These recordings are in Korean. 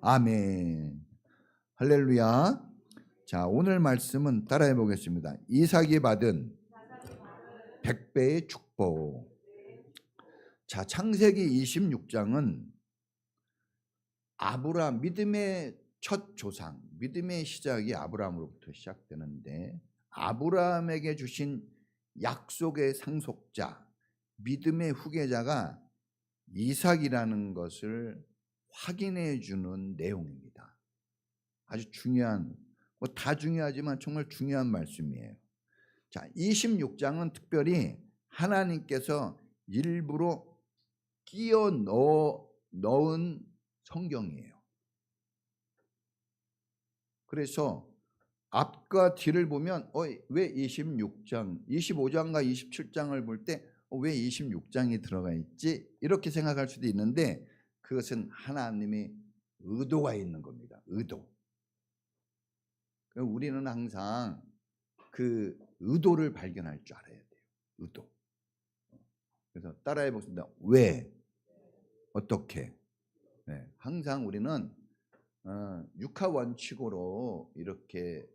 아멘. 할렐루야. 자, 오늘 말씀은 따라해 보겠습니다. 이삭이 받은 100배의 축복. 자, 창세기 26장은 아브라함, 믿음의 첫 조상, 믿음의 시작이 아브라함으로부터 시작되는데, 아브라함에게 주신 약속의 상속자, 믿음의 후계자가 이삭이라는 것을 확인해 주는 내용입니다. 아주 중요한, 다 중요하지만 정말 중요한 말씀이에요. 자, 26장은 특별히 하나님께서 일부러 끼워 넣은 성경이에요. 그래서 앞과 뒤를 보면 왜 26장, 25장과 27장을 볼 때 왜 26장이 들어가 있지? 이렇게 생각할 수도 있는데, 그것은 하나님의 의도가 있는 겁니다. 의도. 우리는 항상 그 의도를 발견할 줄 알아야 돼요. 의도. 그래서 따라해 보겠습니다. 왜? 어떻게? 네, 항상 우리는 육하 원칙으로 이렇게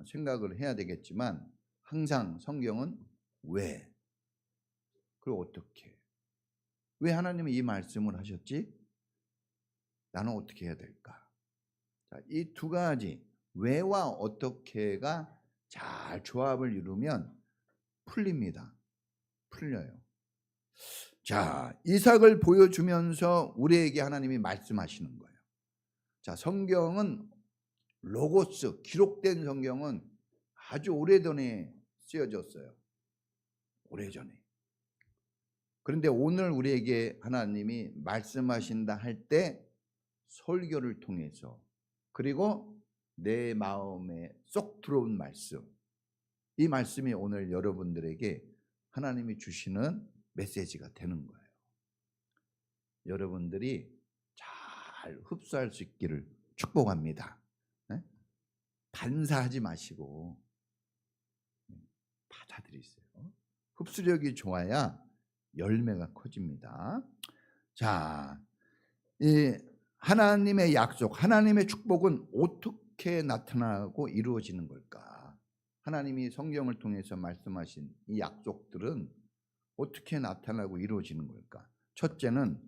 생각을 해야 되겠지만, 항상 성경은 왜? 그리고 어떻게? 왜 하나님이 이 말씀을 하셨지? 나는 어떻게 해야 될까? 자, 이 두 가지 왜와 어떻게가 잘 조합을 이루면 풀립니다. 풀려요. 자, 이삭을 보여주면서 우리에게 하나님이 말씀하시는 거예요. 자, 성경은 로고스, 기록된 성경은 아주 오래전에 쓰여졌어요. 오래전에. 그런데 오늘 우리에게 하나님이 말씀하신다 할 때 설교를 통해서, 그리고 내 마음에 쏙 들어온 말씀, 이 말씀이 오늘 여러분들에게 하나님이 주시는 메시지가 되는 거예요. 여러분들이 잘 흡수할 수 있기를 축복합니다. 반사하지 마시고 받아들이세요. 흡수력이 좋아야 열매가 커집니다. 자, 이 하나님의 약속, 하나님의 축복은 어떻게 나타나고 이루어지는 걸까? 하나님이 성경을 통해서 말씀하신 이 약속들은 어떻게 나타나고 이루어지는 걸까? 첫째는,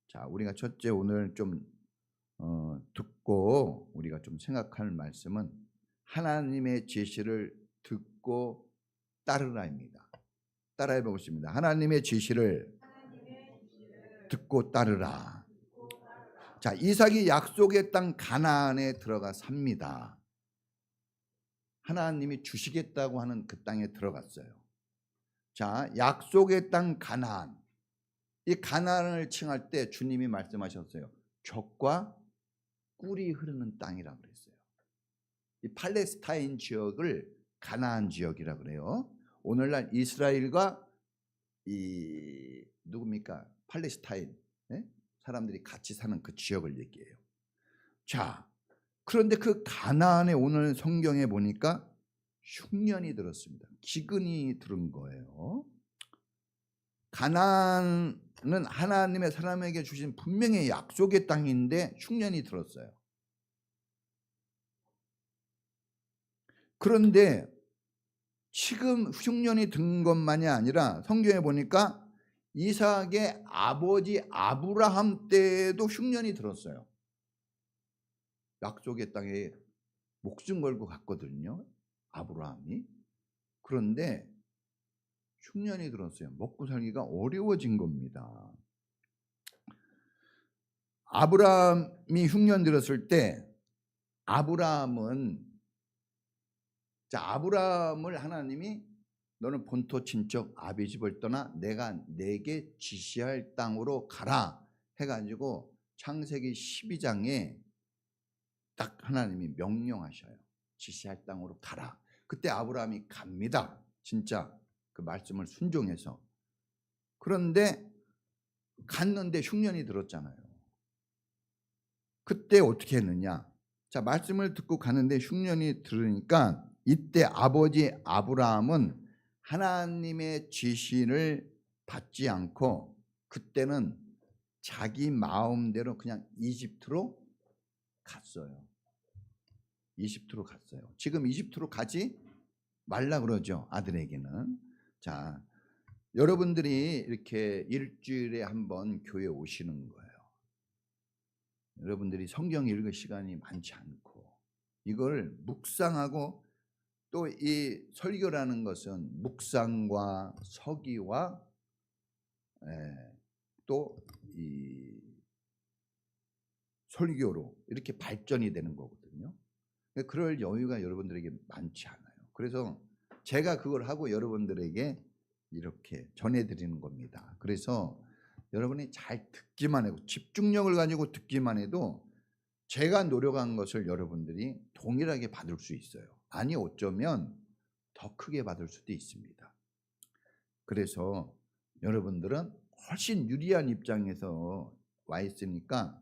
자, 우리가 첫째 오늘 좀 듣고 우리가 좀 생각할 말씀은 하나님의 지시를 듣고 따르라입니다. 따라해 보겠습니다. 하나님의 지시를 듣고 따르라. 자, 이삭이 약속의 땅 가나안에 들어가 삽니다. 하나님이 주시겠다고 하는 그 땅에 들어갔어요. 자, 약속의 땅 가나안. 이 가나안을 칭할 때 주님이 말씀하셨어요. 젖과 꿀이 흐르는 땅이라고 그랬어요. 이 팔레스타인 지역을 가나안 지역이라고 그래요. 오늘날 이스라엘과 이 누굽니까? 팔레스타인 사람들이 같이 사는 그 지역을 얘기해요. 자, 그런데 그 가나안에 오늘 성경에 보니까 흉년이 들었습니다. 기근이 들은 거예요. 가나안은 하나님의 사람에게 주신 분명히 약속의 땅인데 흉년이 들었어요. 그런데 지금 흉년이 든 것만이 아니라 성경에 보니까 이삭의 아버지 아브라함 때도 흉년이 들었어요. 약속의 땅에 목숨 걸고 갔거든요, 아브라함이. 그런데 흉년이 들었어요. 먹고 살기가 어려워진 겁니다. 아브라함이 흉년 들었을 때 아브라함을 하나님이 너는 본토 친척 아비 집을 떠나 내가 내게 지시할 땅으로 가라 해가지고 창세기 12장에 딱 하나님이 명령하셔요. 지시할 땅으로 가라. 그때 아브라함이 갑니다. 진짜 그 말씀을 순종해서. 그런데 갔는데 흉년이 들었잖아요. 그때 어떻게 했느냐? 자, 말씀을 듣고 가는데 흉년이 들으니까 이때 아버지 아브라함은 하나님의 지시를 받지 않고 그때는 자기 마음대로 그냥 이집트로 갔어요. 이집트로 갔어요. 지금 이집트로 가지 말라 그러죠, 아들에게는. 자, 여러분들이 이렇게 일주일에 한 번 교회 오시는 거예요. 여러분들이 성경 읽을 시간이 많지 않고 이걸 묵상하고, 또 이 설교라는 것은 묵상과 서기와 또 이 설교로 이렇게 발전이 되는 거거든요. 그럴 여유가 여러분들에게 많지 않아요. 그래서 제가 그걸 하고 여러분들에게 이렇게 전해드리는 겁니다. 그래서 여러분이 잘 듣기만 해도, 집중력을 가지고 듣기만 해도 제가 노력한 것을 여러분들이 동일하게 받을 수 있어요. 아니 어쩌면 더 크게 받을 수도 있습니다. 그래서 여러분들은 훨씬 유리한 입장에서 와 있으니까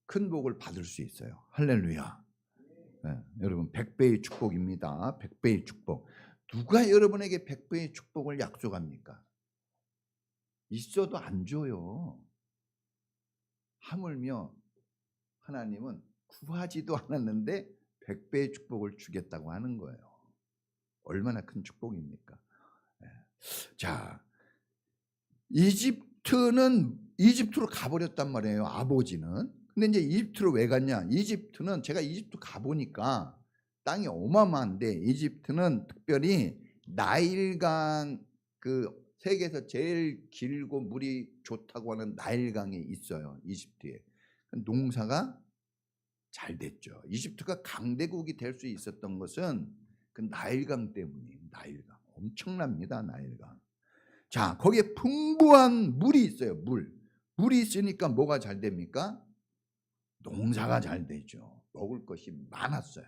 큰 복을 받을 수 있어요. 할렐루야. 네, 여러분 100배의 축복입니다. 100배의 축복. 누가 여러분에게 100배의 축복을 약속합니까? 있어도 안 줘요. 하물며 하나님은 구하지도 않았는데 100배의 축복을 주겠다고 하는 거예요. 얼마나 큰 축복입니까? 자, 이집트로 가버렸단 말이에요, 아버지는. 근데 이제 이집트로 왜 갔냐? 이집트는, 제가 이집트 가보니까 땅이 어마어마한데, 이집트는 특별히 나일강, 그 세계에서 제일 길고 물이 좋다고 하는 나일강이 있어요, 이집트에. 농사가 잘 됐죠. 이집트가 강대국이 될 수 있었던 것은 그 나일강 때문이에요. 나일강 엄청납니다, 나일강. 자, 거기에 풍부한 물이 있어요. 물이 있으니까 뭐가 잘 됩니까? 농사가 잘 되죠. 먹을 것이 많았어요.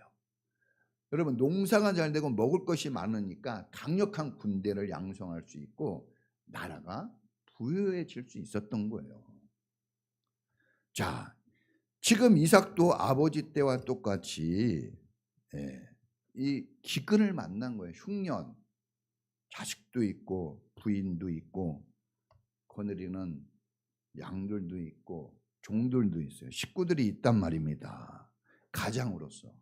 여러분, 농사가 잘 되고 먹을 것이 많으니까 강력한 군대를 양성할 수 있고 나라가 부유해질 수 있었던 거예요. 자, 지금 이삭도 아버지 때와 똑같이 이 기근을 만난 거예요. 흉년. 자식도 있고 부인도 있고 거느리는 양들도 있고 종들도 있어요. 식구들이 있단 말입니다. 가장으로서.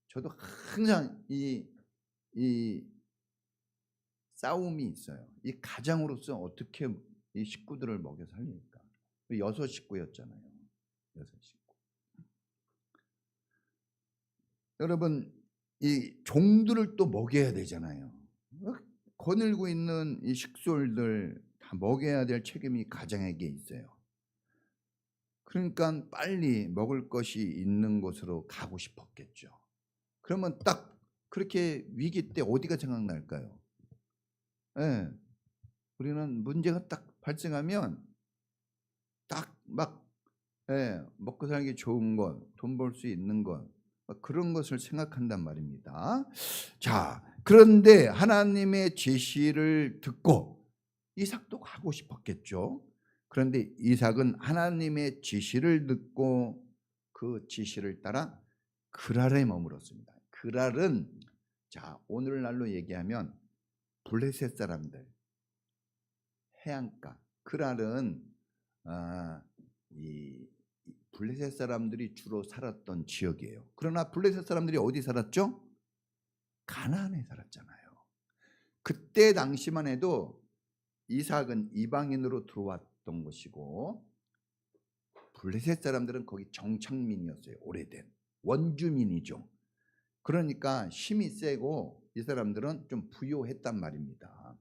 저도 항상 이 싸움이 있어요. 이 가장으로서 어떻게 이 식구들을 먹여 살릴까? 6식구였잖아요. 6식구. 여러분, 이 종들을 또 먹여야 되잖아요. 거느리고 있는 이 식솔들 다 먹여야 될 책임이 가장에게 있어요. 그러니까 빨리 먹을 것이 있는 곳으로 가고 싶었겠죠. 그러면 딱 그렇게 위기 때 어디가 생각날까요? 우리는 문제가 딱 발생하면 딱 막 먹고 살기 좋은 것, 돈 벌 수 있는 것, 그런 것을 생각한단 말입니다. 자, 그런데 하나님의 제시를 듣고 이삭도 가고 싶었겠죠. 그런데 이삭은 하나님의 지시를 듣고 그 지시를 따라 그랄에 머물었습니다. 그랄은, 자, 오늘날로 얘기하면 블레셋 사람들, 해안가. 그랄은 이 블레셋 사람들이 주로 살았던 지역이에요. 그러나 블레셋 사람들이 어디 살았죠? 가나안에 살았잖아요. 그때 당시만 해도 이삭은 이방인으로 들어왔던 것이고 블레셋 사람들은 거기 정착민이었어요. 오래된 원주민이죠. 그러니까 힘이 세고 이 사람들은 좀 부유했단 말입니다.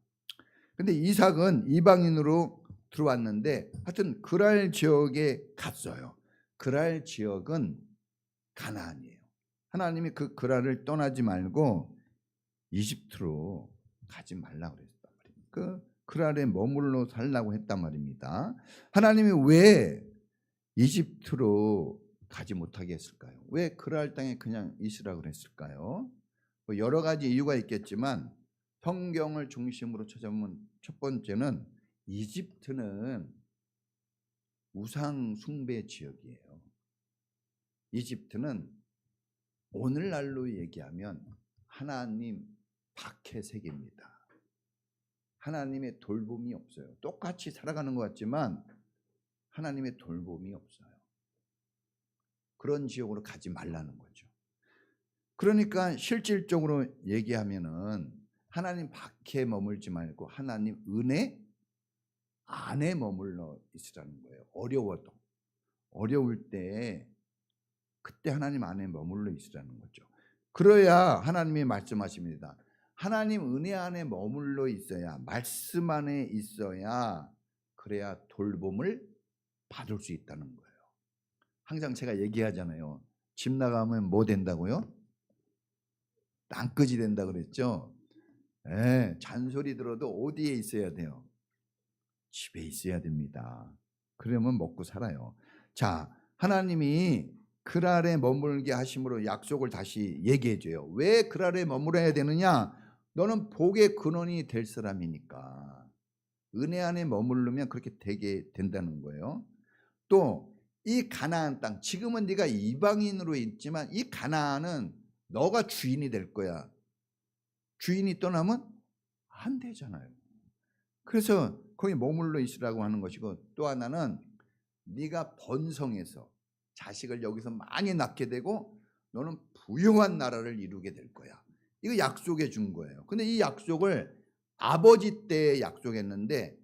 근데 이삭은 이방인으로 들어왔는데 하여튼 그랄 지역에 갔어요. 그랄 지역은 가나안이에요. 하나님이 그 그랄을 떠나지 말고 이집트로 가지 말라고 그랬단 말입니다. 그 그랄에 머물러 살라고 했단 말입니다. 하나님이 왜 이집트로 가지 못하게 했을까요? 왜 그랄 땅에 그냥 있으라고 그랬을까요? 뭐 여러 가지 이유가 있겠지만 성경을 중심으로 찾아보면 첫 번째는 이집트는 우상 숭배 지역이에요. 이집트는 오늘날로 얘기하면 하나님 박해 세계입니다. 하나님의 돌봄이 없어요. 똑같이 살아가는 것 같지만 하나님의 돌봄이 없어요. 그런 지역으로 가지 말라는 거죠. 그러니까 실질적으로 얘기하면은 하나님 밖에 머물지 말고 하나님 은혜 안에 머물러 있으라는 거예요. 어려워도. 어려울 때 그때 하나님 안에 머물러 있으라는 거죠. 그래야 하나님이 말씀하십니다. 하나님 은혜 안에 머물러 있어야, 말씀 안에 있어야, 그래야 돌봄을 받을 수 있다는 거예요. 항상 제가 얘기하잖아요. 집 나가면 뭐 된다고요? 땅끝이 된다 그랬죠. 잔소리 들어도 어디에 있어야 돼요? 집에 있어야 됩니다. 그러면 먹고 살아요. 자, 하나님이 그 아래 머물게 하심으로 약속을 다시 얘기해 줘요. 왜 그 아래 머물어야 되느냐? 너는 복의 근원이 될 사람이니까. 은혜 안에 머무르면 그렇게 되게 된다는 거예요. 또 이 가나안 땅, 지금은 네가 이방인으로 있지만 이 가나안은 너가 주인이 될 거야. 주인이 떠나면 안 되잖아요. 그래서 거기 머물러 있으라고 하는 것이고, 또 하나는 네가 번성해서 자식을 여기서 많이 낳게 되고 너는 부유한 나라를 이루게 될 거야. 이거 약속해 준 거예요. 근데 이 약속을 아버지 때 약속했는데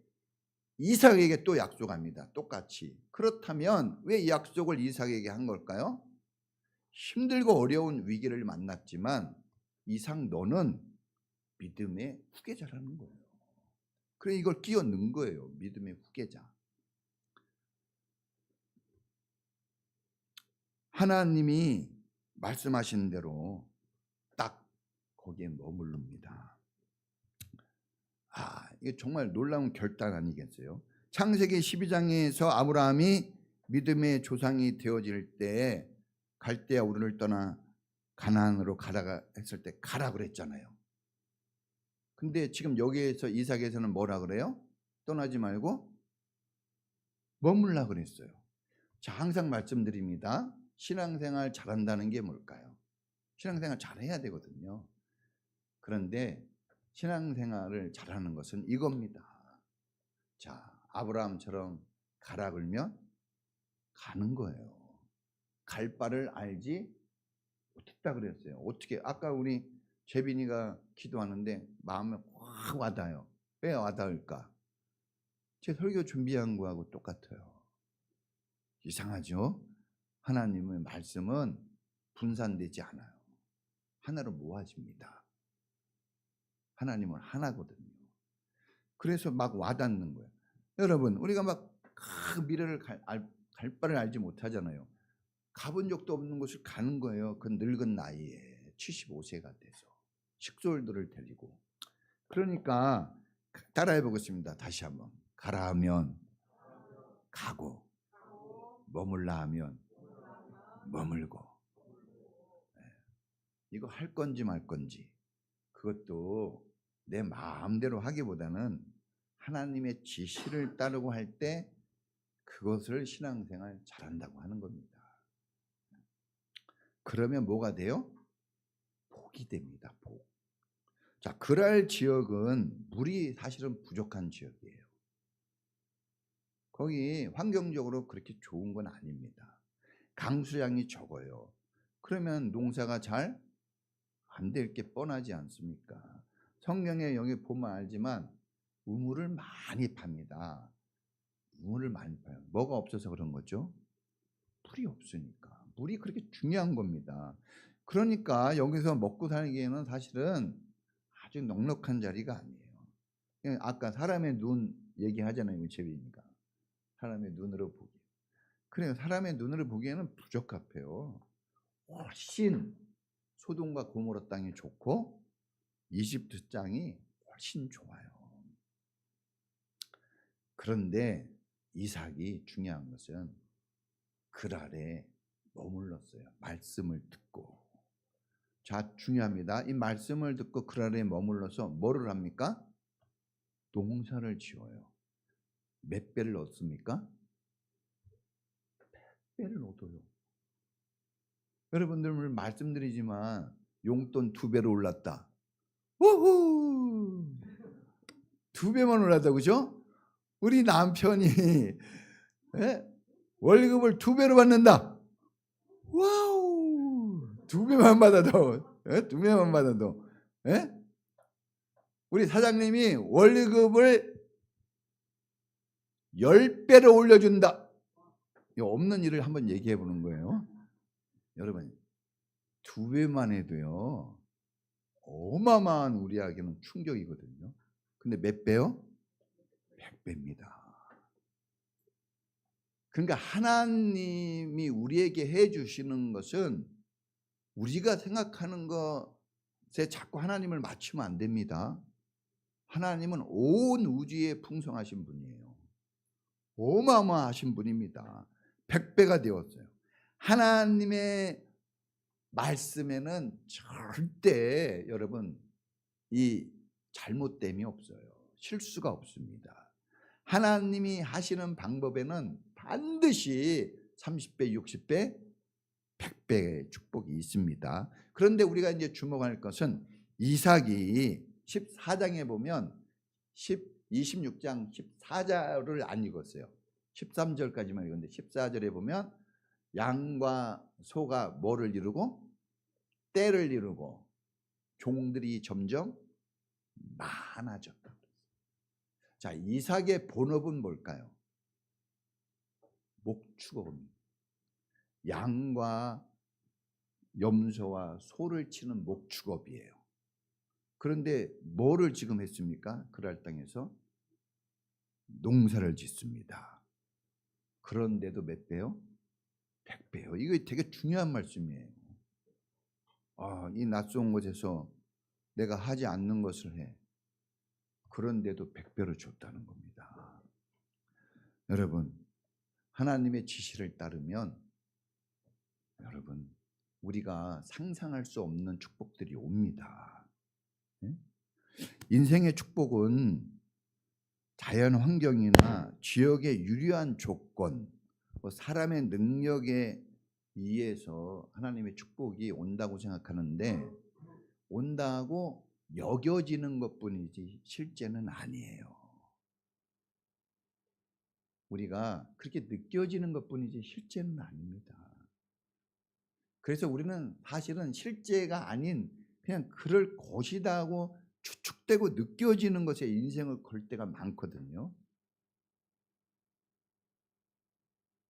이삭에게 또 약속합니다. 똑같이. 그렇다면 왜 이 약속을 이삭에게 한 걸까요? 힘들고 어려운 위기를 만났지만 이삭 너는 믿음의 후계자라는 거예요. 그래 이걸 끼워 넣은 거예요. 믿음의 후계자. 하나님이 말씀하신 대로 딱 거기에 머무릅니다. 이게 정말 놀라운 결단 아니겠어요? 창세기 12장에서 아브라함이 믿음의 조상이 되어질 때 갈대아 우르를 떠나 가나안으로 가라가 했을 때 가라 그랬잖아요. 근데 지금 여기에서 이삭에서는 뭐라 그래요? 떠나지 말고 머물라 그랬어요. 자, 항상 말씀드립니다. 신앙생활 잘한다는 게 뭘까요? 신앙생활 잘해야 되거든요. 그런데 신앙생활을 잘하는 것은 이겁니다. 자, 아브라함처럼 가라 그러면 가는 거예요. 갈 바를 알지 못했다 그랬어요. 어떻게? 아까 우리 재빈이가 기도하는데 마음에 확 와닿아요. 왜 와닿을까? 제 설교 준비한 거하고 똑같아요. 이상하죠? 하나님의 말씀은 분산되지 않아요. 하나로 모아집니다. 하나님은 하나거든요. 그래서 막 와닿는 거예요. 여러분, 우리가 막 미래를 갈 바를 알지 못하잖아요. 가본 적도 없는 곳을 가는 거예요. 그 늙은 나이에 75세가 돼서 식솔들을 데리고. 그러니까 따라해 보겠습니다. 다시 한번. 가라 하면 가고, 머물라 하면 머물고. 이거 할 건지 말 건지, 그것도 내 마음대로 하기보다는 하나님의 지시를 따르고 할 때 그것을 신앙생활 잘한다고 하는 겁니다. 그러면 뭐가 돼요? 복이 됩니다. 복. 자, 그랄 지역은 물이 사실은 부족한 지역이에요. 거기 환경적으로 그렇게 좋은 건 아닙니다. 강수량이 적어요. 그러면 농사가 잘 안 될 게 뻔하지 않습니까? 성경에 여기 보면 알지만 우물을 많이 팝니다. 우물을 많이 파요. 뭐가 없어서 그런 거죠? 물이 없으니까. 물이 그렇게 중요한 겁니다. 그러니까 여기서 먹고 살기에는 사실은 아주 넉넉한 자리가 아니에요. 아까 사람의 눈 얘기하잖아요. 재빈이가. 사람의 눈으로 보기. 그래요. 사람의 눈으로 보기에는 부적합해요. 훨씬 소돔과 고모라 땅이 좋고 이집트 땅이 훨씬 좋아요. 그런데 이삭이 중요한 것은 그랄에 머물렀어요. 말씀을 듣고. 자, 중요합니다. 이 말씀을 듣고 그랄에 머물러서 뭐를 합니까? 농사를 지어요. 몇 배를 얻습니까? 100배를 얻어요. 여러분들 말씀드리지만 용돈 2배로 올랐다. 우후! 2배만 올랐다, 그죠? 우리 남편이 예? 월급을 2배로 받는다. 와우, 2배만 받아도, 예? 2배만 받아도, 예? 우리 사장님이 월급을 10배로 올려준다. 이 없는 일을 한번 얘기해 보는 거예요. 여러분, 2배만 해도요, 어마어마한 우리에게는 충격이거든요. 근데 몇 배요? 100배입니다. 그러니까 하나님이 우리에게 해 주시는 것은 우리가 생각하는 것에 자꾸 하나님을 맞추면 안 됩니다. 하나님은 온 우주에 풍성하신 분이에요. 어마어마하신 분입니다. 100배가 되었어요. 하나님의 말씀에는 절대 여러분 이 잘못됨이 없어요. 실수가 없습니다. 하나님이 하시는 방법에는 반드시 30배, 60배, 100배의 축복이 있습니다. 그런데 우리가 이제 주목할 것은 이삭이 14장에 보면 26장 14절을 안 읽었어요. 13절까지만 읽었는데 14절에 보면 양과 소가 뭐를 이루고 떼를 이루고 종들이 점점 많아졌다. 자, 이삭의 본업은 뭘까요? 목축업입니다. 양과 염소와 소를 치는 목축업이에요. 그런데 뭐를 지금 했습니까? 그랄 땅에서 농사를 짓습니다. 그런데도 몇 배요? 100배요. 이거 되게 중요한 말씀이에요. 이 낯선 곳에서 내가 하지 않는 것을 해. 그런데도 100배로 줬다는 겁니다. 여러분, 하나님의 지시를 따르면 여러분 우리가 상상할 수 없는 축복들이 옵니다. 인생의 축복은 자연 환경이나 지역의 유리한 조건, 사람의 능력에 의해서 하나님의 축복이 온다고 생각하는데 온다고 여겨지는 것뿐이지 실제는 아니에요. 우리가 그렇게 느껴지는 것뿐이지 실제는 아닙니다. 그래서 우리는 사실은 실제가 아닌 그냥 그럴 것이다 하고 추측되고 느껴지는 것에 인생을 걸 때가 많거든요.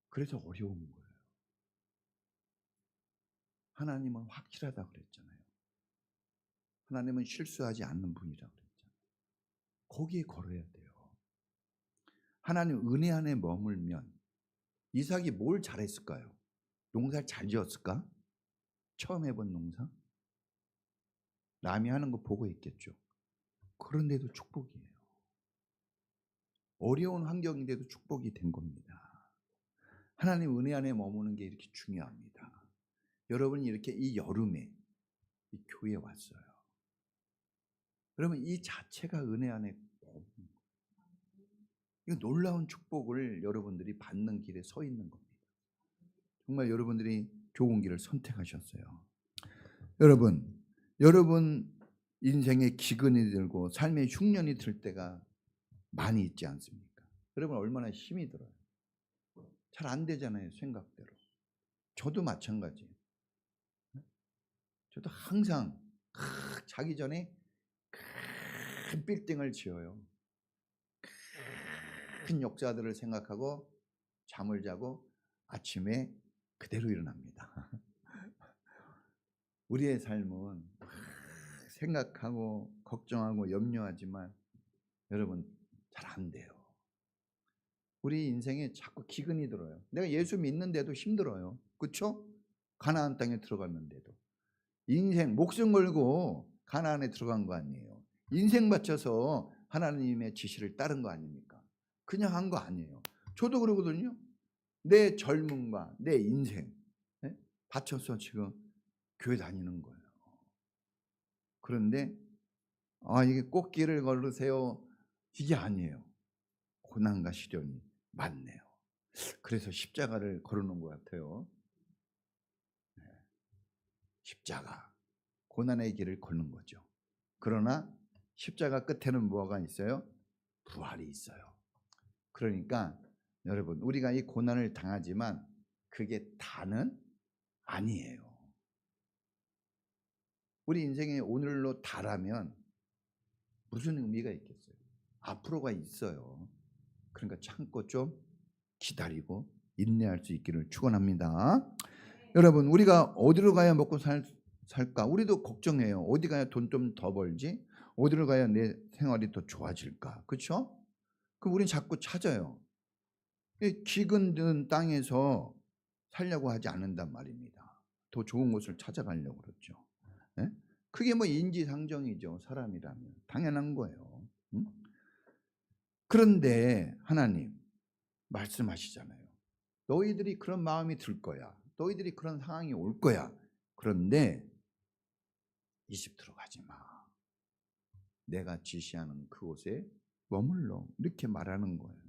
그래서 어려운 거예요. 하나님은 확실하다고 그랬잖아요. 하나님은 실수하지 않는 분이라고 그랬잖아요. 거기에 걸어야 돼요. 하나님 은혜 안에 머물면 이삭이 뭘 잘했을까요? 농사를 잘 지었을까? 처음 해본 농사? 남이 하는 거 보고 했겠죠. 그런데도 축복이에요. 어려운 환경인데도 축복이 된 겁니다. 하나님 은혜 안에 머무는 게 이렇게 중요합니다. 여러분이 이렇게 이 여름에 이 교회에 왔어요. 그러면 이 자체가 은혜 안에 이 놀라운 축복을 여러분들이 받는 길에 서 있는 겁니다. 정말 여러분들이 좋은 길을 선택하셨어요. 여러분 인생에 기근이 들고 삶의 흉년이 들 때가 많이 있지 않습니까? 여러분 얼마나 힘이 들어요. 잘 안 되잖아요, 생각대로. 저도 마찬가지예요. 저도 항상 자기 전에 큰 빌딩을 지어요. 큰 역사들을 생각하고 잠을 자고 아침에 그대로 일어납니다. 우리의 삶은 생각하고 걱정하고 염려하지만 여러분 잘 안 돼요. 우리 인생에 자꾸 기근이 들어요. 내가 예수 믿는데도 힘들어요. 그렇죠? 가나안 땅에 들어갔는데도. 인생 목숨 걸고 가나안에 들어간 거 아니에요. 인생 바쳐서 하나님의 지시를 따른 거 아닙니까? 그냥 한 거 아니에요. 저도 그러거든요. 내 젊음과 내 인생 바쳐서 지금 교회 다니는 거예요. 그런데 이게 꽃길을 걸으세요. 이게 아니에요. 고난과 시련이 많네요. 그래서 십자가를 걸어놓은 것 같아요. 십자가, 고난의 길을 걷는 거죠. 그러나 십자가 끝에는 뭐가 있어요? 부활이 있어요. 그러니까 여러분, 우리가 이 고난을 당하지만 그게 다는 아니에요. 우리 인생의 오늘로 다라면 무슨 의미가 있겠어요? 앞으로가 있어요. 그러니까 참고 좀 기다리고 인내할 수 있기를 축원합니다. 여러분, 우리가 어디로 가야 먹고 살까? 우리도 걱정해요. 어디 가야 돈 좀 더 벌지? 어디로 가야 내 생활이 더 좋아질까? 그렇죠? 그럼 우리는 자꾸 찾아요. 이 기근 든 땅에서 살려고 하지 않는단 말입니다. 더 좋은 곳을 찾아가려고 그러죠. 예? 그게 뭐 인지상정이죠. 사람이라면 당연한 거예요. 응? 그런데 하나님 말씀하시잖아요. 너희들이 그런 마음이 들 거야. 너희들이 그런 상황이 올 거야. 그런데 이집트로 가지 마. 내가 지시하는 그곳에 머물러. 이렇게 말하는 거예요.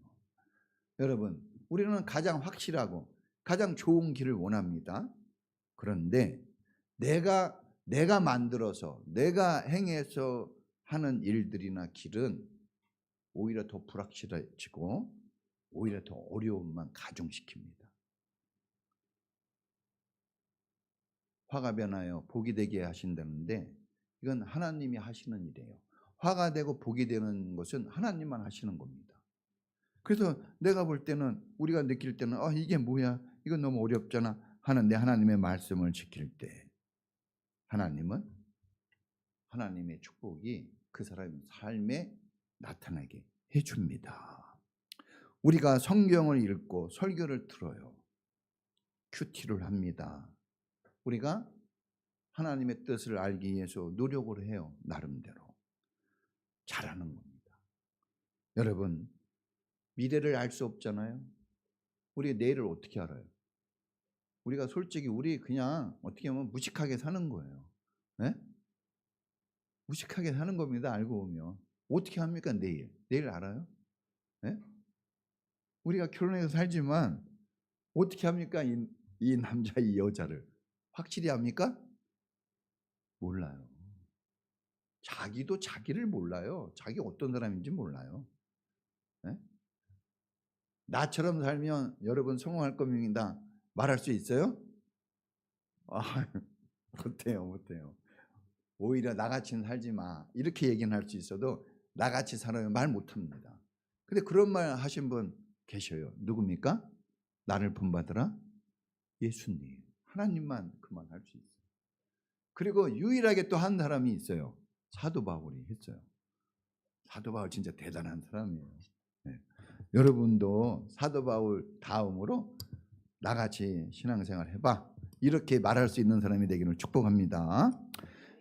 여러분, 우리는 가장 확실하고 가장 좋은 길을 원합니다. 그런데 내가 만들어서 내가 행해서 하는 일들이나 길은 오히려 더 불확실해지고 오히려 더 어려움만 가중시킵니다. 화가 변하여 복이 되게 하신다는데 이건 하나님이 하시는 일이에요. 화가 되고 복이 되는 것은 하나님만 하시는 겁니다. 그래서 내가 볼 때는 우리가 느낄 때는 이게 뭐야? 이건 너무 어렵잖아 하는데 하나님의 말씀을 지킬 때 하나님은 하나님의 축복이 그 사람의 삶에 나타나게 해줍니다. 우리가 성경을 읽고 설교를 들어요. 큐티를 합니다. 우리가 하나님의 뜻을 알기 위해서 노력을 해요. 나름대로. 잘하는 겁니다. 여러분, 미래를 알 수 없잖아요. 우리 내일을 어떻게 알아요? 우리가 솔직히 우리 그냥 어떻게 보면 무식하게 사는 거예요. 네? 무식하게 사는 겁니다. 알고 보면. 어떻게 합니까? 내일 알아요? 네? 우리가 결혼해서 살지만 어떻게 합니까? 이 남자, 이 여자를 확실히 합니까? 몰라요. 자기도 자기를 몰라요. 자기 어떤 사람인지 몰라요. 네? 나처럼 살면 여러분 성공할 겁니다. 말할 수 있어요? 못해요. 오히려 나같이는 살지 마. 이렇게 얘기는 할 수 있어도 나같이 살아요. 말 못합니다. 근데 그런 말 하신 분 계셔요. 누굽니까? 나를 본받으라? 예수님. 하나님만 그 말 할 수 있어요. 그리고 유일하게 또 한 사람이 있어요. 사도 바울이 했어요. 사도 바울 진짜 대단한 사람이에요. 네. 여러분도 사도 바울 다음으로 나같이 신앙생활 해봐. 이렇게 말할 수 있는 사람이 되기를 축복합니다.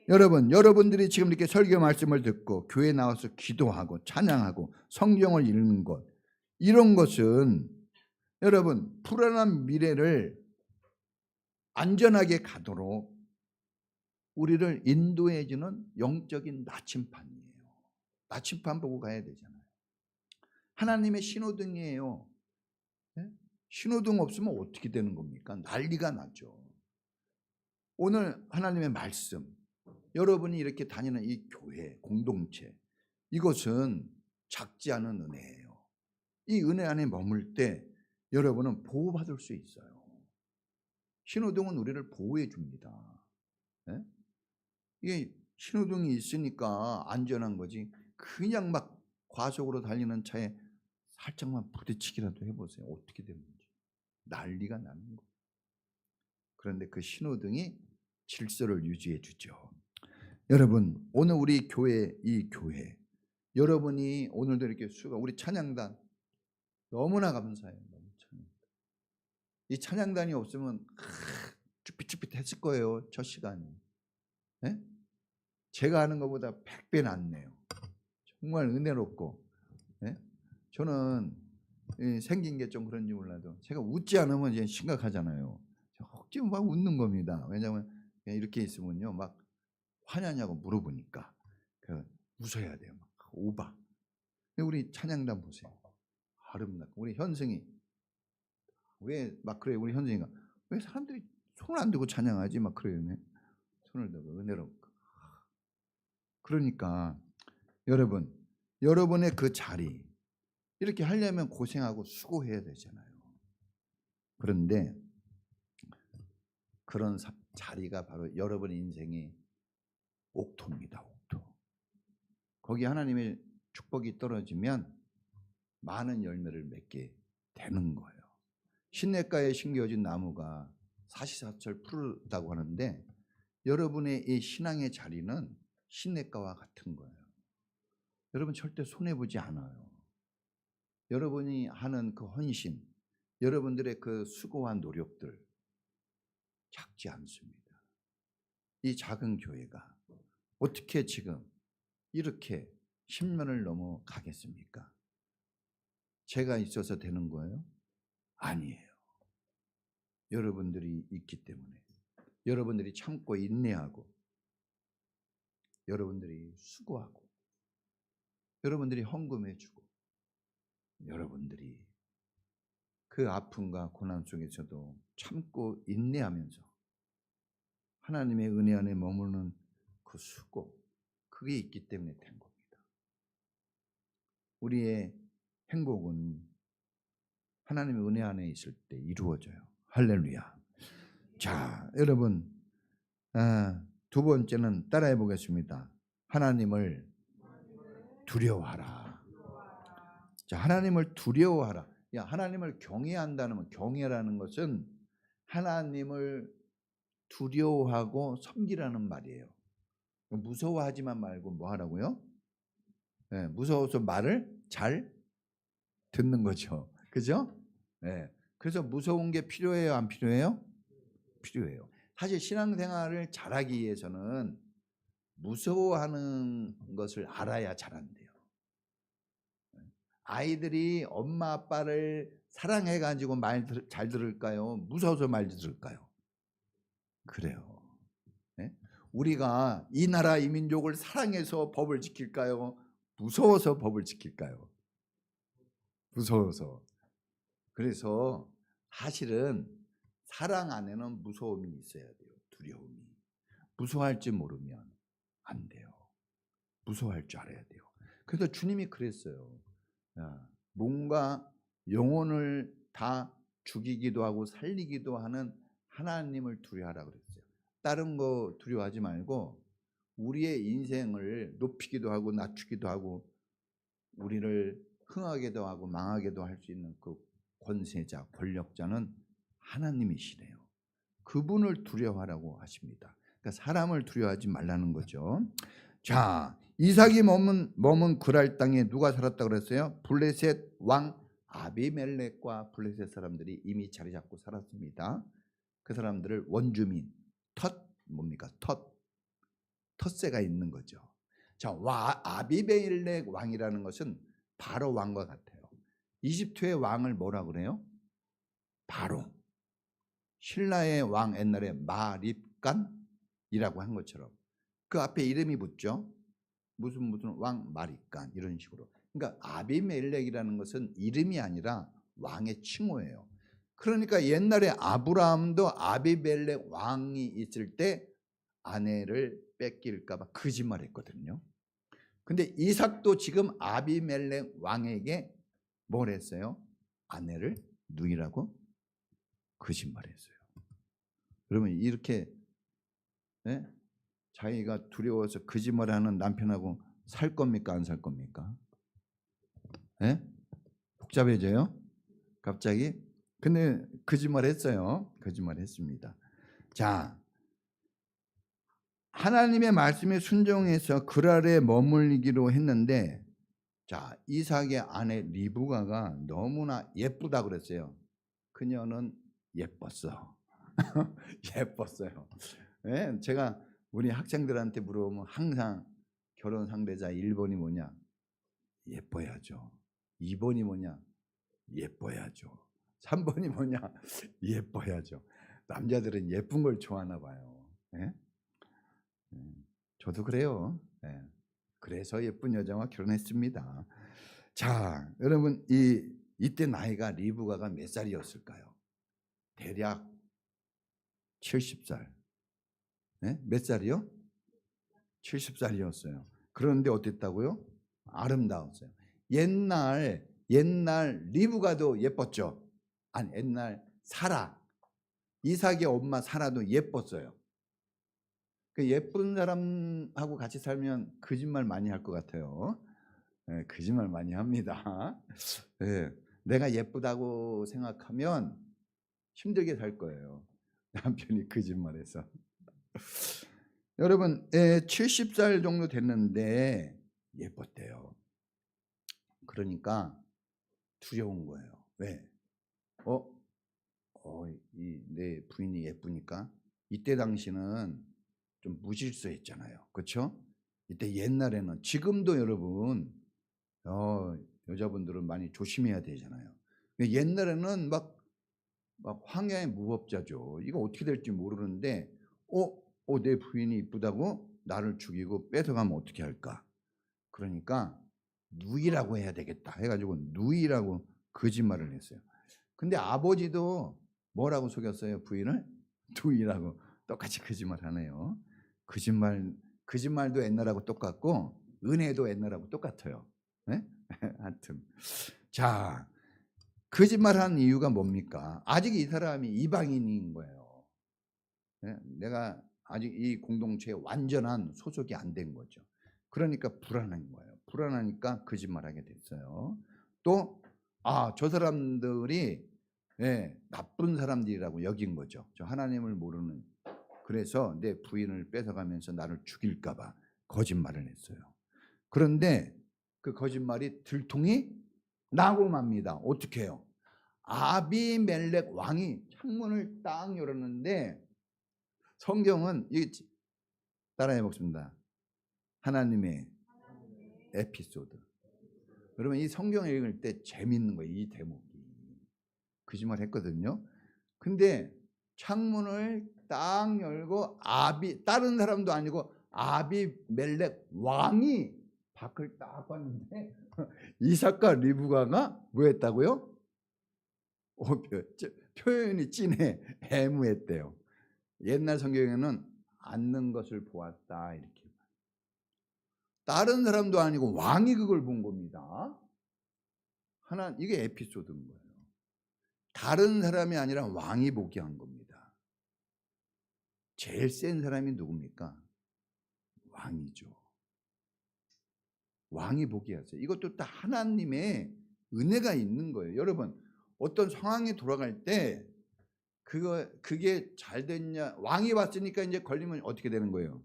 여러분들이 지금 이렇게 설교 말씀을 듣고 교회에 나와서 기도하고 찬양하고 성경을 읽는 것, 이런 것은 여러분 불안한 미래를 안전하게 가도록 우리를 인도해주는 영적인 나침판이에요. 나침판 보고 가야 되잖아요. 하나님의 신호등이에요. 네? 신호등 없으면 어떻게 되는 겁니까? 난리가 나죠. 오늘 하나님의 말씀, 여러분이 이렇게 다니는 이 교회, 공동체, 이것은 작지 않은 은혜예요. 이 은혜 안에 머물 때 여러분은 보호받을 수 있어요. 신호등은 우리를 보호해 줍니다. 네? 이게 신호등이 있으니까 안전한 거지. 그냥 막 과속으로 달리는 차에 살짝만 부딪히기라도 해보세요. 어떻게 되는지. 난리가 나는 거예요. 그런데 그 신호등이 질서를 유지해 주죠. 여러분, 오늘 우리 교회, 이 교회, 여러분이 오늘도 이렇게 우리 찬양단 너무나 감사해요. 이 찬양단이 없으면 쭈삣쭈삣했을 거예요. 저 시간이. 네? 제가 하는 것보다 100배 낫네요. 정말 은혜롭고. 네? 저는 생긴 게 좀 그런지 몰라도 제가 웃지 않으면 이제 심각하잖아요. 혹시 막 웃는 겁니다. 왜냐하면 이렇게 있으면요, 막 화냐냐고 물어보니까 웃어야 돼요. 막 오바. 근데 우리 찬양단 보세요. 아름답고 우리 현승이 왜 막 그래요? 우리 현승이가 왜 사람들이 손을 안 들고 찬양하지? 막 그래요. 손을 들고 은혜롭고. 그러니까 여러분, 여러분의 그 자리, 이렇게 하려면 고생하고 수고해야 되잖아요. 그런데 그런 자리가 바로 여러분 인생의 옥토입니다. 옥토. 거기 하나님의 축복이 떨어지면 많은 열매를 맺게 되는 거예요. 시냇가에 심겨진 나무가 사시사철 푸르다고 하는데 여러분의 이 신앙의 자리는 시냇가와 같은 거예요. 여러분 절대 손해보지 않아요. 여러분이 하는 그 헌신, 여러분들의 그 수고한 노력들 작지 않습니다. 이 작은 교회가 어떻게 지금 이렇게 10년을 넘어가겠습니까? 제가 있어서 되는 거예요? 아니에요. 여러분들이 있기 때문에, 여러분들이 참고 인내하고, 여러분들이 수고하고, 여러분들이 헌금해주고, 여러분들이 그 아픔과 고난 속에서도 참고 인내하면서 하나님의 은혜 안에 머무르는 그 수고, 그게 있기 때문에 된 겁니다. 우리의 행복은 하나님의 은혜 안에 있을 때 이루어져요. 할렐루야. 자, 여러분, 두 번째는 따라해 보겠습니다. 하나님을 두려워하라. 자, 하나님을 두려워하라. 야, 하나님을 경외한다는, 경외라는 것은 하나님을 두려워하고 섬기라는 말이에요. 무서워하지만 말고 뭐 하라고요? 네, 무서워서 말을 잘 듣는 거죠. 그죠? 네. 그래서 무서운 게 필요해요? 안 필요해요? 필요해요. 사실 신앙생활을 잘하기 위해서는 무서워하는 것을 알아야 잘한대요. 아이들이 엄마 아빠를 사랑해가지고 말 잘 들을까요? 무서워서 말 들을까요? 그래요. 네? 우리가 이 나라 이 민족을 사랑해서 법을 지킬까요? 무서워서 법을 지킬까요? 무서워서. 그래서 사실은 사랑 안에는 무서움이 있어야 돼요. 두려움이. 무서워할 줄 모르면 안 돼요. 무서워할 줄 알아야 돼요. 그래서 주님이 그랬어요. 뭔가 영혼을 다 죽이기도 하고 살리기도 하는 하나님을 두려워하라 그랬어요. 다른 거 두려워하지 말고 우리의 인생을 높이기도 하고 낮추기도 하고 우리를 흥하게도 하고 망하게도 할 수 있는 그 권세자, 권력자는 하나님이시래요. 그분을 두려워하라고 하십니다. 그러니까 사람을 두려워하지 말라는 거죠. 자, 이삭이 머문 그랄 땅에 누가 살았다고 그랬어요? 블레셋 왕 아비멜렉과 블레셋 사람들이 이미 자리 잡고 살았습니다. 그 사람들을 원주민, 뭡니까? 텃세가 있는 거죠. 자, 아비멜렉 왕이라는 것은 바로 왕과 같아요. 이집트의 왕을 뭐라 그래요? 바로. 신라의 왕 옛날에 마립간이라고 한 것처럼 그 앞에 이름이 붙죠. 무슨 왕 마립간 이런 식으로. 그러니까 아비멜렉이라는 것은 이름이 아니라 왕의 칭호예요. 그러니까 옛날에 아브라함도 아비멜렉 왕이 있을 때 아내를 뺏길까 봐 거짓말했거든요. 근데 이삭도 지금 아비멜렉 왕에게 뭘 했어요? 아내를 누이라고 거짓말했어요. 그러면 이렇게 자기가 두려워서 거짓말하는 남편하고 살 겁니까? 안 살 겁니까? 복잡해져요? 갑자기? 근데 거짓말했어요. 거짓말했습니다. 자, 하나님의 말씀에 순종해서 그랄에 머물기로 했는데, 자, 이삭의 아내 리브가가 너무나 예쁘다 그랬어요. 그녀는 예뻤어. 예뻤어요. 네, 제가 우리 학생들한테 물어보면 항상 결혼 상대자 1번이 뭐냐? 예뻐야죠. 2번이 뭐냐? 예뻐야죠. 3번이 뭐냐? 예뻐야죠. 남자들은 예쁜 걸 좋아하나 봐요. 네? 저도 그래요. 네. 그래서 예쁜 여자와 결혼했습니다. 자, 여러분 이때 나이가 리브가가 몇 살이었을까요? 대략 70살. 네? 몇 살이요? 70살이었어요. 그런데 어땠다고요? 아름다웠어요. 옛날 옛날 리브가도 예뻤죠. 아니 옛날 사라, 이삭의 엄마 사라도 예뻤어요. 그 예쁜 사람하고 같이 살면 거짓말 많이 할 것 같아요. 예, 거짓말 많이 합니다. 예, 내가 예쁘다고 생각하면 힘들게 살 거예요. 남편이 거짓말해서. 여러분, 70살 정도 됐는데 예뻤대요. 그러니까 두려운 거예요. 왜? 내 부인이 예쁘니까. 이때 당시는 좀 무질서했잖아요. 그렇죠? 이때 옛날에는, 지금도 여러분 여자분들은 많이 조심해야 되잖아요. 옛날에는 막 황야의 무법자죠. 이거 어떻게 될지 모르는데 내 부인이 이쁘다고 나를 죽이고 뺏어가면 어떻게 할까? 그러니까 누이라고 해야 되겠다 해가지고 누이라고 거짓말을 했어요. 근데 아버지도 뭐라고 속였어요? 부인을? 누이라고 똑같이 거짓말하네요. 거짓말도 옛날하고 똑같고 은혜도 옛날하고 똑같아요. 네? 하여튼 자, 거짓말한 이유가 뭡니까? 아직 이 사람이 이방인인 거예요. 네? 내가 아직 이 공동체에 완전한 소속이 안 된 거죠. 그러니까 불안한 거예요. 불안하니까 거짓말하게 됐어요. 또 저 사람들이 나쁜 사람들이라고 여긴 거죠. 저 하나님을 모르는. 그래서 내 부인을 뺏어가면서 나를 죽일까 봐 거짓말을 했어요. 그런데 그 거짓말이 들통이 나고 맙니다. 어떻게 해요? 아비멜렉 왕이 창문을 딱 열었는데, 성경은 따라해 보겠습니다. 하나님의 에피소드. 여러분, 이 성경을 읽을 때 재밌는 거예요. 이 대목이. 거짓말 했거든요. 근데 창문을 딱 열고 다른 사람도 아니고 아비멜렉 왕이 밖을 딱 봤는데 이삭과 리브가가 뭐 했다고요? 표현이 찐해. 애무했대요. 옛날 성경에는 앉는 것을 보았다 이렇게. 다른 사람도 아니고 왕이 그걸 본 겁니다. 이게 에피소드인 거예요. 다른 사람이 아니라 왕이 보게 한 겁니다. 제일 센 사람이 누굽니까? 왕이죠. 왕이 보게 했어요. 이것도 다 하나님의 은혜가 있는 거예요. 여러분, 어떤 상황이 돌아갈 때 그게 잘 됐냐? 왕이 왔으니까 이제 걸리면 어떻게 되는 거예요?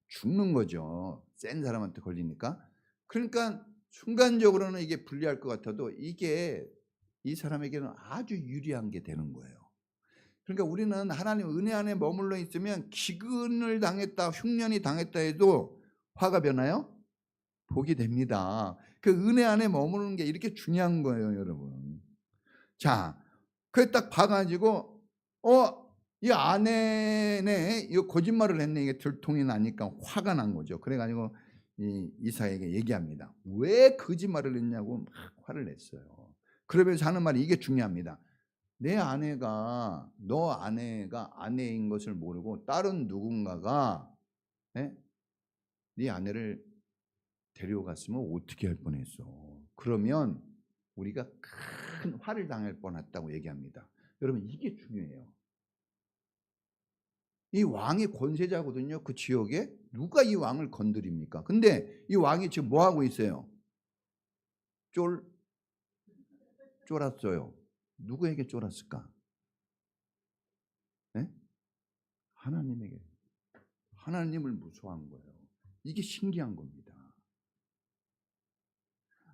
죽는 거죠. 센 사람한테 걸리니까. 그러니까 순간적으로는 이게 불리할 것 같아도 이게 이 사람에게는 아주 유리한 게 되는 거예요. 그러니까 우리는 하나님 은혜 안에 머물러 있으면 기근을 당했다, 흉년이 당했다 해도 화가 변하여 복이 됩니다. 그 은혜 안에 머무르는 게 이렇게 중요한 거예요, 여러분. 자, 그래 딱 봐가지고 이 아내네 이거 거짓말을 했네. 이게 들통이 나니까 화가 난 거죠. 그래가지고 이삭에게 얘기합니다. 왜 거짓말을 했냐고 막 화를 냈어요. 그러면서 하는 말이 이게 중요합니다. 너 아내가 아내인 것을 모르고 다른 누군가가 네 아내를 데려갔으면 어떻게 할 뻔했어. 그러면 우리가 큰 화를 당할 뻔했다고 얘기합니다. 여러분, 이게 중요해요. 이 왕이 권세자거든요. 그 지역에 누가 이 왕을 건드립니까? 근데 이 왕이 지금 뭐 하고 있어요? 쫄았어요. 누구에게 쫄았을까? 네? 하나님에게. 하나님을 무서워한 거예요. 이게 신기한 겁니다.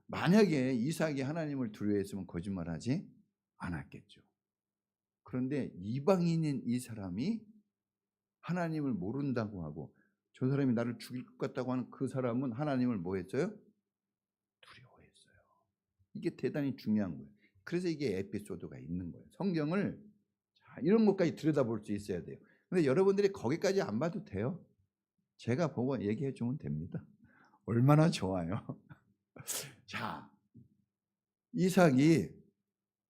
만약에 이삭이 하나님을 두려워했으면 거짓말하지 않았겠죠. 그런데 이방인인 이 사람이 하나님을 모른다고 하고 저 사람이 나를 죽일 것 같다고 하는 그 사람은 하나님을 뭐 했어요? 두려워했어요. 이게 대단히 중요한 거예요. 그래서 이게 에피소드가 있는 거예요. 성경을 이런 것까지 들여다볼 수 있어야 돼요. 근데 여러분들이 거기까지 안 봐도 돼요. 제가 보고 얘기해 주면 됩니다. 얼마나 좋아요. 자, 이삭이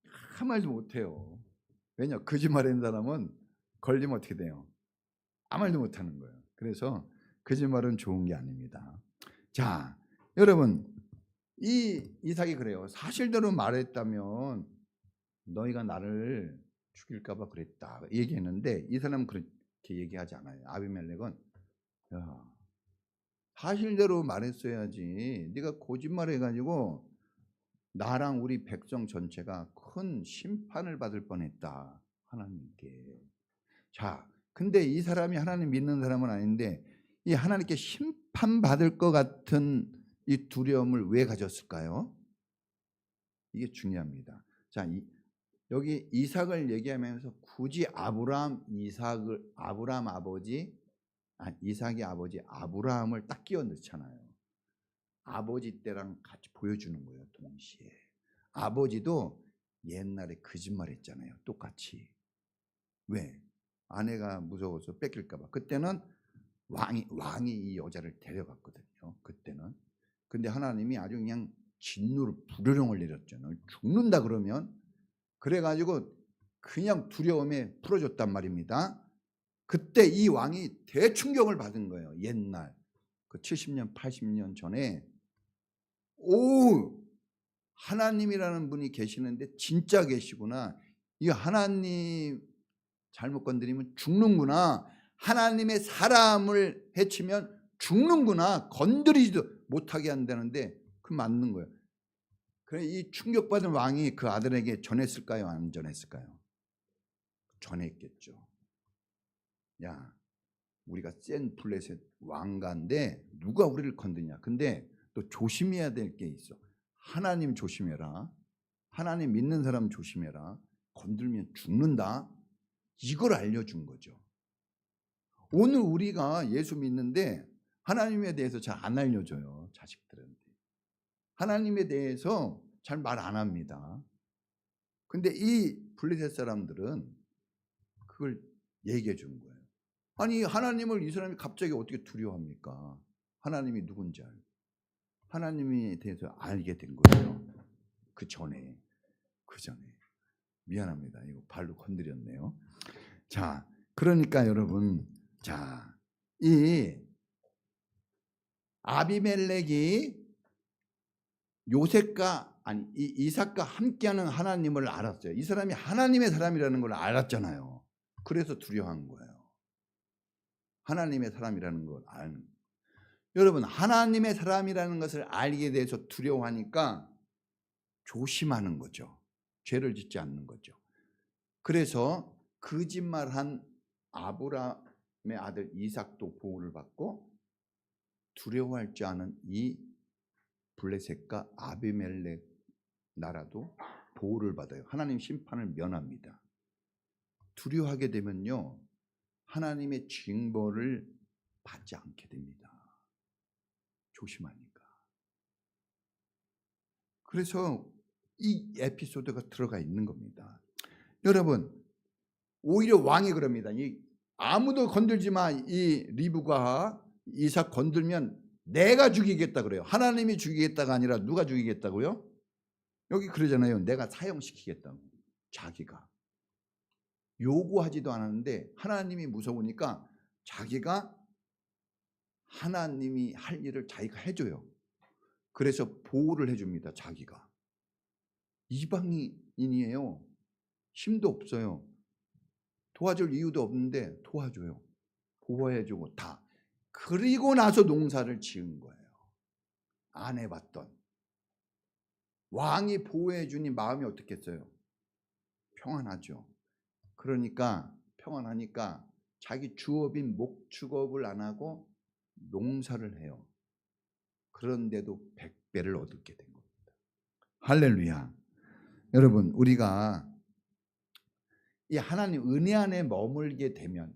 한 말도 못해요. 왜냐? 거짓말하는 사람은 걸리면 어떻게 돼요? 아무 말도 못하는 거예요. 그래서 거짓말은 좋은 게 아닙니다. 자, 여러분, 이 이삭이 그래요. 사실대로 말했다면 너희가 나를 죽일까 봐 그랬다 얘기했는데 이 사람은 그렇게 얘기하지 않아요. 아비멜렉은 야, 사실대로 말했어야지. 네가 거짓말해가지고 나랑 우리 백성 전체가 큰 심판을 받을 뻔했다 하나님께. 자, 근데 이 사람이 하나님 믿는 사람은 아닌데 이 하나님께 심판받을 것 같은 이 두려움을 왜 가졌을까요? 이게 중요합니다. 자, 여기 이삭을 얘기하면서 굳이 아브라함 아버지, 이삭의 아버지 아브라함을 딱 끼워 넣잖아요. 아버지 때랑 같이 보여주는 거예요. 동시에 아버지도 옛날에 거짓말했잖아요. 똑같이. 왜? 아내가 무서워서 뺏길까 봐. 그때는 왕이 이 여자를 데려갔거든요. 그때는. 근데 하나님이 아주 그냥 진노를 불효령을 내렸잖아요. 죽는다 그러면. 그래가지고 그냥 두려움에 풀어줬단 말입니다. 그때 이 왕이 대충격을 받은 거예요. 옛날 그 70년 80년 전에 하나님이라는 분이 계시는데 진짜 계시구나. 이 하나님 잘못 건드리면 죽는구나. 하나님의 사람을 해치면 죽는구나. 건드리지도 못하게 한다는데 그 맞는 거예요. 그래 이 충격받은 왕이 그 아들에게 전했을까요? 안 전했을까요? 전했겠죠. 야, 우리가 센 블레셋 왕가인데 누가 우리를 건드냐. 근데 또 조심해야 될 게 있어. 하나님 조심해라. 하나님 믿는 사람 조심해라. 건들면 죽는다. 이걸 알려준 거죠. 오늘 우리가 예수 믿는데 하나님에 대해서 잘 안 알려줘요. 자식들한테. 하나님에 대해서 잘 말 안 합니다. 근데 이 블레셋 사람들은 그걸 얘기해 준 거예요. 아니 하나님을 이 사람이 갑자기 어떻게 두려워합니까? 하나님이 누군지 알고. 하나님에 대해서 알게 된 거예요. 그 전에. 미안합니다. 이거 발로 건드렸네요. 자, 그러니까 여러분, 자, 이 아비멜렉이 이삭과 함께하는 하나님을 알았어요. 이 사람이 하나님의 사람이라는 걸 알았잖아요. 그래서 두려워한 거예요. 하나님의 사람이라는 걸 아는. 여러분, 하나님의 사람이라는 것을 알게 돼서 두려워하니까 조심하는 거죠. 죄를 짓지 않는 거죠. 그래서 거짓말한 아브라함의 아들 이삭도 보호를 받고 두려워할 줄 아는 이 블레셋과 아비멜렉 나라도 보호를 받아요. 하나님 심판을 면합니다. 두려워하게 되면요, 하나님의 징벌을 받지 않게 됩니다. 조심하니까. 그래서 이 에피소드가 들어가 있는 겁니다. 여러분, 오히려 왕이 그럽니다. 아무도 건들지 마. 이 리브가 이삭 건들면 내가 죽이겠다 그래요. 하나님이 죽이겠다가 아니라 누가 죽이겠다고요? 여기 그러잖아요. 내가 사형시키겠다고. 자기가. 요구하지도 않았는데 하나님이 무서우니까 자기가 하나님이 할 일을 자기가 해줘요. 그래서 보호를 해줍니다. 자기가. 이방인이에요. 힘도 없어요. 도와줄 이유도 없는데 도와줘요. 보호해주고 다. 그리고 나서 농사를 지은 거예요. 안 해봤던. 왕이 보호해주니 마음이 어떻겠어요? 평안하죠. 그러니까 평안하니까 자기 주업인 목축업을 안 하고 농사를 해요. 그런데도 100배를 얻게 된 겁니다. 할렐루야. 여러분, 우리가 이 하나님 은혜 안에 머물게 되면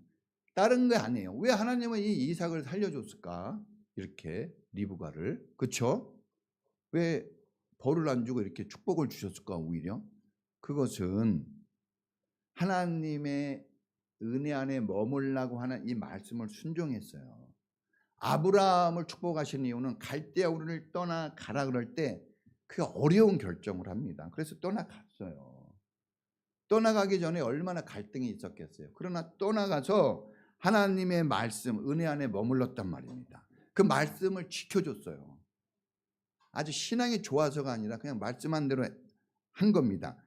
다른 거 아니에요. 왜 하나님은 이 이삭을 살려줬을까? 이렇게 리브가를. 그렇죠? 왜 벌을 안 주고 이렇게 축복을 주셨을까? 오히려 그것은 하나님의 은혜 안에 머물라고 하는 이 말씀을 순종했어요. 아브라함을 축복하신 이유는 갈대아 우르를 떠나가라 그럴 때 그 어려운 결정을 합니다. 그래서 떠나갔어요. 떠나가기 전에 얼마나 갈등이 있었겠어요. 그러나 떠나가서 하나님의 말씀, 은혜 안에 머물렀단 말입니다. 그 말씀을 지켜줬어요. 아주 신앙이 좋아서가 아니라 그냥 말씀한 대로 한 겁니다.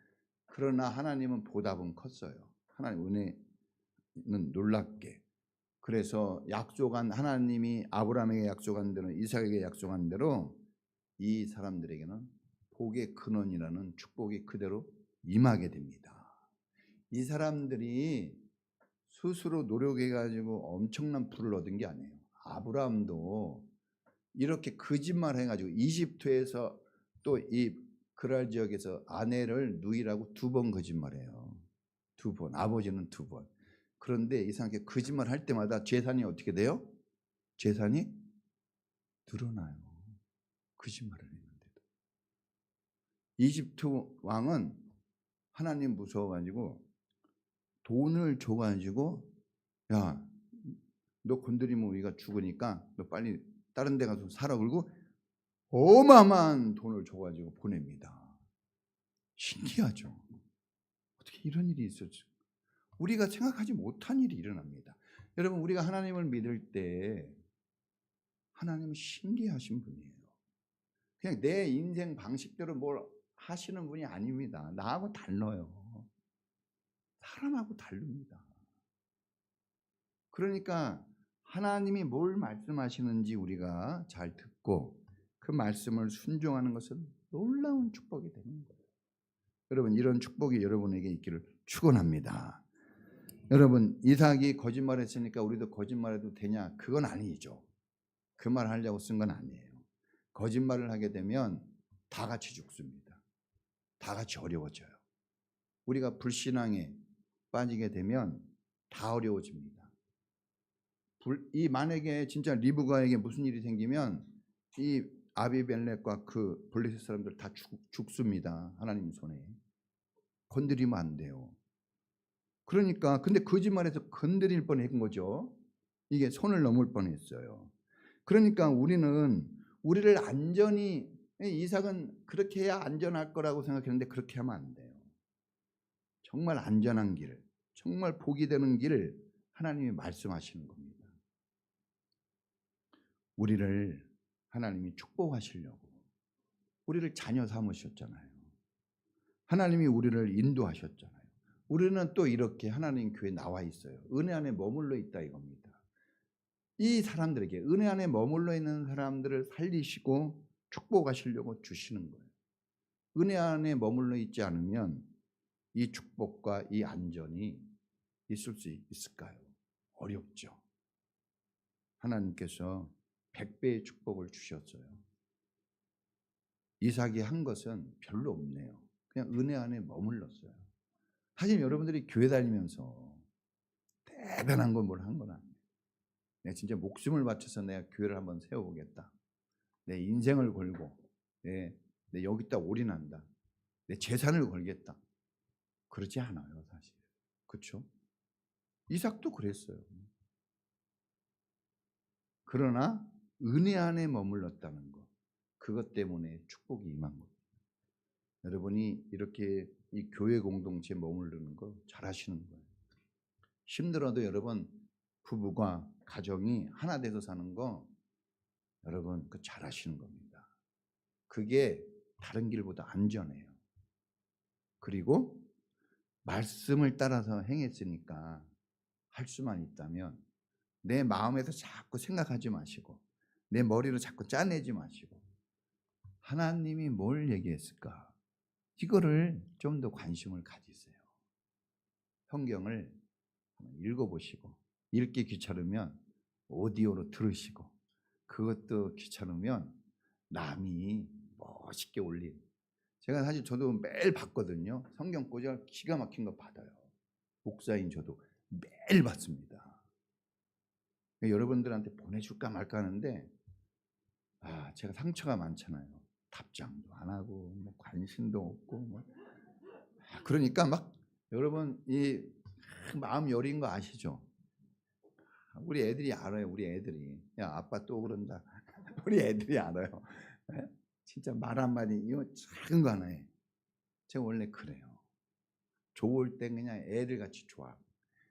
그러나 하나님은 보답은 컸어요. 하나님 은혜는 놀랍게. 그래서 약속한 하나님이 아브라함에게 약속한 대로 이삭에게 약속한 대로 이 사람들에게는 복의 근원이라는 축복이 그대로 임하게 됩니다. 이 사람들이 스스로 노력해가지고 엄청난 부를 얻은 게 아니에요. 아브라함도 이렇게 거짓말해가지고 이집트에서 또 이 그랄 지역에서 아내를 누이라고 2번 거짓말해요. 2번. 아버지는 2번. 그런데 이상하게 거짓말할 때마다 재산이 어떻게 돼요? 재산이 늘어나요. 거짓말을 했는데도. 이집트 왕은 하나님 무서워가지고 돈을 줘가지고 야, 너 건드리면 우리가 죽으니까 너 빨리 다른 데 가서 살아. 그러고 어마어마한 돈을 줘가지고 보냅니다. 신기하죠. 어떻게 이런 일이 있었지? 우리가 생각하지 못한 일이 일어납니다. 여러분, 우리가 하나님을 믿을 때 하나님은 신기하신 분이에요. 그냥 내 인생 방식대로 뭘 하시는 분이 아닙니다. 나하고 달라요. 사람하고 다릅니다. 그러니까 하나님이 뭘 말씀하시는지 우리가 잘 듣고 그 말씀을 순종하는 것은 놀라운 축복이 되는 거예요. 여러분, 이런 축복이 여러분에게 있기를 축원합니다. 여러분, 이삭이 거짓말했으니까 우리도 거짓말해도 되냐? 그건 아니죠. 그 말 하려고 쓴 건 아니에요. 거짓말을 하게 되면 다 같이 죽습니다. 다 같이 어려워져요. 우리가 불신앙에 빠지게 되면 다 어려워집니다. 이 만약에 진짜 리브가에게 무슨 일이 생기면 이 아비멜렉과 그 블레셋 사람들 다 죽습니다. 하나님 손에. 건드리면 안 돼요. 그러니까 근데 거짓말해서 건드릴 뻔한 거죠. 이게 손을 넘을 뻔했어요. 그러니까 우리를 안전히, 이삭은 그렇게 해야 안전할 거라고 생각했는데 그렇게 하면 안 돼요. 정말 안전한 길, 정말 복이 되는 길 하나님이 말씀하시는 겁니다. 우리를 하나님이 축복하시려고 우리를 자녀 삼으셨잖아요. 하나님이 우리를 인도하셨잖아요. 우리는 또 이렇게 하나님 교회에 나와 있어요. 은혜 안에 머물러 있다 이겁니다. 이 사람들에게, 은혜 안에 머물러 있는 사람들을 살리시고 축복하시려고 주시는 거예요. 은혜 안에 머물러 있지 않으면 이 축복과 이 안전이 있을 수 있을까요? 어렵죠. 하나님께서 100배의 축복을 주셨어요. 이삭이 한 것은 별로 없네요. 그냥 은혜 안에 머물렀어요. 사실 여러분들이 교회 다니면서 대단한 건 뭘 한 건 아니에요. 내가 진짜 목숨을 바쳐서 내가 교회를 한번 세워보겠다. 내 인생을 걸고 내 여기다 올인한다. 내 재산을 걸겠다. 그러지 않아요, 사실. 그렇죠? 이삭도 그랬어요. 그러나 은혜 안에 머물렀다는 것, 그것 때문에 축복이 임한 겁니다. 여러분이 이렇게 이 교회 공동체에 머무르는 거 잘하시는 거예요. 힘들어도 여러분 부부가 가정이 하나 돼서 사는 거 여러분 그 잘하시는 겁니다. 그게 다른 길보다 안전해요. 그리고 말씀을 따라서 행했으니까 할 수만 있다면 내 마음에서 자꾸 생각하지 마시고 내 머리로 자꾸 짜내지 마시고 하나님이 뭘 얘기했을까? 이거를 좀 더 관심을 가지세요. 성경을 읽어보시고 읽기 귀찮으면 오디오로 들으시고 그것도 귀찮으면 남이 멋있게 올린, 제가 사실 저도 매일 받거든요. 성경 구절 기가 막힌 거 받아요. 목사인 저도 매일 받습니다. 여러분들한테 보내줄까 말까 하는데 제가 상처가 많잖아요. 답장도 안 하고 뭐 관심도 없고 뭐. 그러니까 막 여러분 이 마음 여린 거 아시죠? 우리 애들이 알아요. 우리 애들이 야 아빠 또 그런다. 우리 애들이 알아요. 진짜 말 한마디 이거 작은 거 하나에 제가 원래 그래요. 좋을 땐 그냥 애들같이 좋아.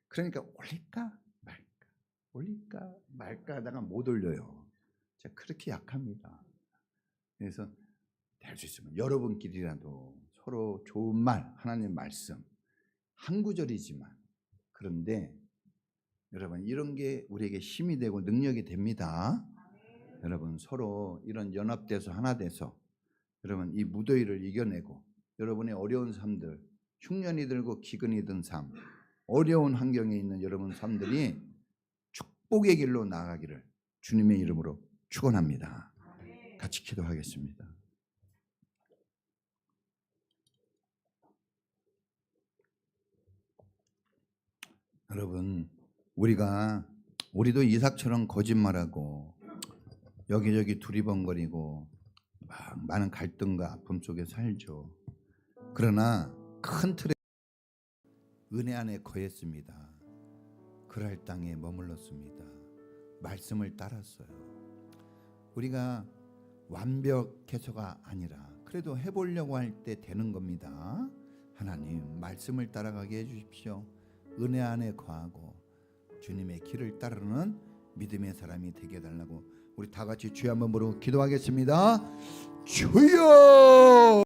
그러니까 올릴까 말까 올릴까 말까 하다가 못 올려요. 제가 그렇게 약합니다. 그래서 될 수 있으면 여러분끼리라도 서로 좋은 말, 하나님 말씀 한 구절이지만, 그런데 여러분 이런 게 우리에게 힘이 되고 능력이 됩니다. 여러분 서로 이런 연합돼서 하나 돼서 여러분 이 무더위를 이겨내고 여러분의 어려운 삶들, 흉년이 들고 기근이 든 삶, 어려운 환경에 있는 여러분 삶들이 축복의 길로 나아가기를 주님의 이름으로 축원합니다. 같이 기도하겠습니다. 여러분 우리도 이삭처럼 거짓말하고 여기저기 두리번거리고 막 많은 갈등과 아픔 속에 살죠. 그러나 큰 틀에 은혜 안에 거했습니다. 그랄 땅에 머물렀습니다. 말씀을 따랐어요. 우리가 완벽해서가 아니라 그래도 해보려고 할 때 되는 겁니다. 하나님 말씀을 따라가게 해주십시오. 은혜 안에 거하고 주님의 길을 따르는 믿음의 사람이 되게 해달라고 우리 다 같이 주여 한번 부르고 기도하겠습니다. 주여!